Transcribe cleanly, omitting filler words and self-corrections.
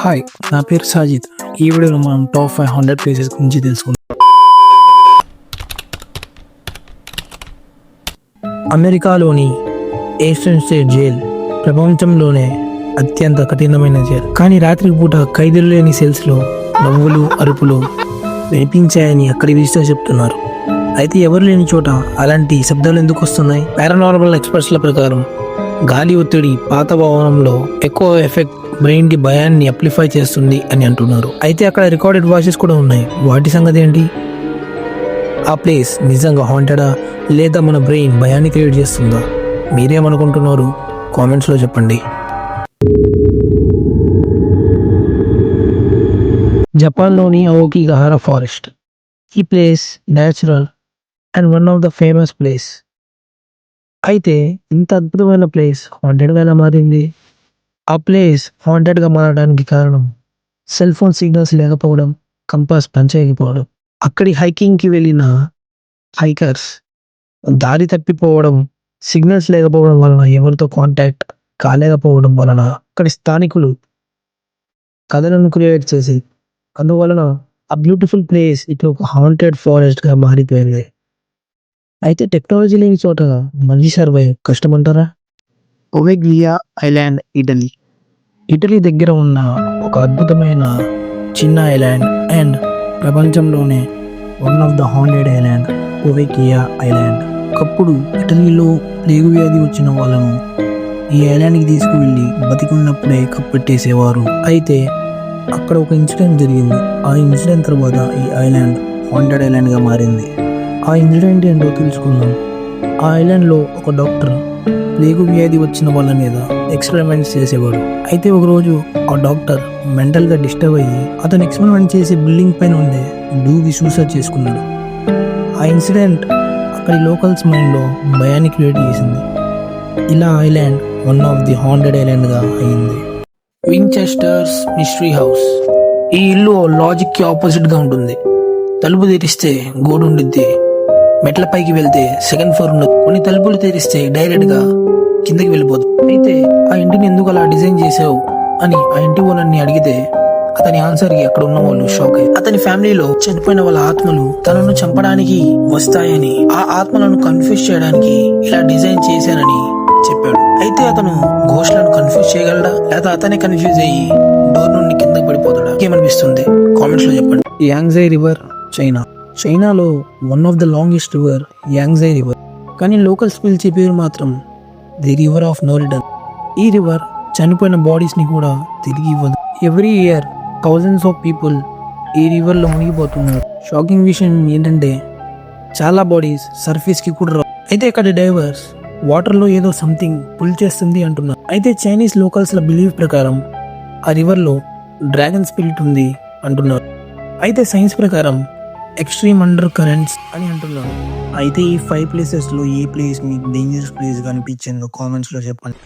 Hi, నా పేరు సాజిద్. ఈ వీడియోలో మనం టాప్ 500 ప్లేసెస్ గురించి తెలుసుకుందాం. అమెరికాలోని ఈస్టర్న్ స్టేట్ జైల్ ప్రపంచంలోనే అత్యంత కఠినమైన జైలు. కానీ రాత్రి పూట ఖైదీలు లేని సెల్స్లో నవ్వులు అరుపులు వినిపించాయని అక్కడి విజిటర్స్ చెప్తున్నారు. అయితే ఎవరు లేని చోట అలాంటి శబ్దాలు ఎందుకు వస్తున్నాయి? పారానార్మల్ ఎక్స్పర్ట్స్ల ప్రకారం గాలి ఒత్తిడి పాత భవనంలో ఎక్కువ ఎఫెక్ట్ బ్రెయిన్ కి భయాన్ని అప్లిఫై చేస్తుంది అని అంటున్నారు. అయితే అక్కడ రికార్డెడ్ వాయిసెస్ కూడా ఉన్నాయి. వాటి సంగతి ఏంటి? ఆ ప్లేస్ నిజంగా హాంటెడా లేదా మన బ్రెయిన్ భయాన్ని క్రియేట్ చేస్తుందా? మీరేమనుకుంటున్నారు? కామెంట్స్లో చెప్పండి. జపాన్లోని అఓకిగాహారా ఫారెస్ట్. ఈ place natural and one of the famous place. అయితే ఇంత అద్భుతమైన ప్లేస్ హాంటెడ్గా ఎలా మారింది? ఆ ప్లేస్ హాంటెడ్గా మారడానికి కారణం సెల్ ఫోన్ సిగ్నల్స్ లేకపోవడం, కంపాస్ పనిచేయకపోవడం. అక్కడి హైకింగ్కి వెళ్ళిన హైకర్స్ దారి తప్పిపోవడం, సిగ్నల్స్ లేకపోవడం వలన ఎవరితో కాంటాక్ట్ కాలేకపోవడం వలన అక్కడి స్థానికులు కథలను క్రియేట్ చేసి అందువలన ఆ బ్యూటిఫుల్ ప్లేస్ ఇటు ఒక హాంటెడ్ ఫారెస్ట్గా మారిపోయింది. అయితే టెక్నాలజీ లేని చోట మనిషి సర్వైవ్ కష్టమంటారా? Poveglia island, Italy. ఇటలీ దగ్గర ఉన్న ఒక అద్భుతమైన చిన్న ఐలాండ్ అండ్ ప్రపంచంలోనే one of the haunted island Poveglia island. ఒకప్పుడు ఇటలీలో ప్లేగు వ్యాధి వచ్చిన వాళ్ళను ఈ ఐలాండ్కి తీసుకువెళ్ళి బతికున్నప్పుడే కప్పెట్టేసేవారు. అయితే అక్కడ ఒక ఇన్సిడెంట్ జరిగింది. ఆ ఇన్సిడెంట్ తర్వాత ఈ ఐలాండ్ హాంటెడ్ ఐలాండ్గా మారింది. ఆ ఇన్సిడెంట్ ఏంటో తెలుసుకుందాం. ఆ ఐలాండ్లో ఒక డాక్టర్ ప్లేగు వ్యాధి వచ్చిన వాళ్ళ మీద ఎక్స్పెరిమెంట్స్ చేసేవాడు. అయితే ఒకరోజు ఆ డాక్టర్ మెంటల్గా డిస్టర్బ్ అయ్యి అతను ఎక్స్పెరిమెంట్ చేసే బిల్డింగ్ పైన ఉండే డూకి సూసైడ్ చేసుకున్నాడు. ఆ ఇన్సిడెంట్ అక్కడి లోకల్స్ మైండ్లో భయాన్ని క్రియేట్ చేసింది. ఇలా island one of the haunted ఐలాండ్గా అయింది. Winchester's mystery house. ఈ ఇల్లు లాజిక్కి ఆపోజిట్గా ఉంటుంది. తలుపు తెరిస్తే గోడ ఉండిద్ది, మెట్ల పైకి వెళ్తే సెకండ్ ఫ్లోర్ ఉండదు. కొన్ని తలుపులు తెరిస్తే డైరెక్ట్ గా కిందకి వెళ్ళిపోతుంది. అయితే ఆ ఇంటిని ఎందుకు అలా డిజైన్ చేసావు అని ఆ ఇంటి ఓనర్ని అడిగితే అతని ఆన్సర్ కి అక్కడ ఉన్న వాళ్ళు షాక్ అయ్యారు. అతని ఫ్యామిలీలో చనిపోయిన వాళ్ళ ఆత్మలు తనను చంపడానికి వస్తాయని, ఆ ఆత్మలను కన్ఫ్యూజ్ చేయడానికి ఇలా డిజైన్ చేశానని చెప్పాడు. అయితే అతను ఘోష్లను కన్ఫ్యూజ్ చేయగలడా, లేదా అతనే కన్ఫ్యూజ్ అయ్యి డోర్ నుండి కిందకి పడిపోతాడా? ఏమనిపిస్తుంది? కామెంట్స్ లో చెప్పండి. Yangtze river, China. చైనాలో one of the longest river Yangtze river. కానీ లోకల్స్ పిలిచే పేరు మాత్రం the river of no return. ఈ రివర్ చనిపోయిన బాడీస్ని కూడా తిరిగి ఇవ్వదు. Every year thousands of people ఈ రివర్లో మునిగిపోతున్నారు. షాకింగ్ విషయం ఏంటంటే చాలా బాడీస్ సర్ఫేస్కి కూడా రావు. అయితే ఇక్కడ డైవర్స్ వాటర్లో ఏదో సంథింగ్ పుల్ చేస్తుంది అంటున్నారు. అయితే చైనీస్ లోకల్స్ల బిలీవ్ ప్రకారం ఆ రివర్లో డ్రాగన్ స్పిరిట్ ఉంది అంటున్నారు. అయితే సైన్స్ ప్రకారం ఎక్స్ట్రీమ్ అండర్ కరెంట్స్ అని అంటున్నారు. అయితే ఈ 5 ప్లేసెస్లో ఏ ప్లేస్ మీకు డేంజరస్ ప్లేస్గా అనిపించిందో కామెంట్స్లో చెప్పండి.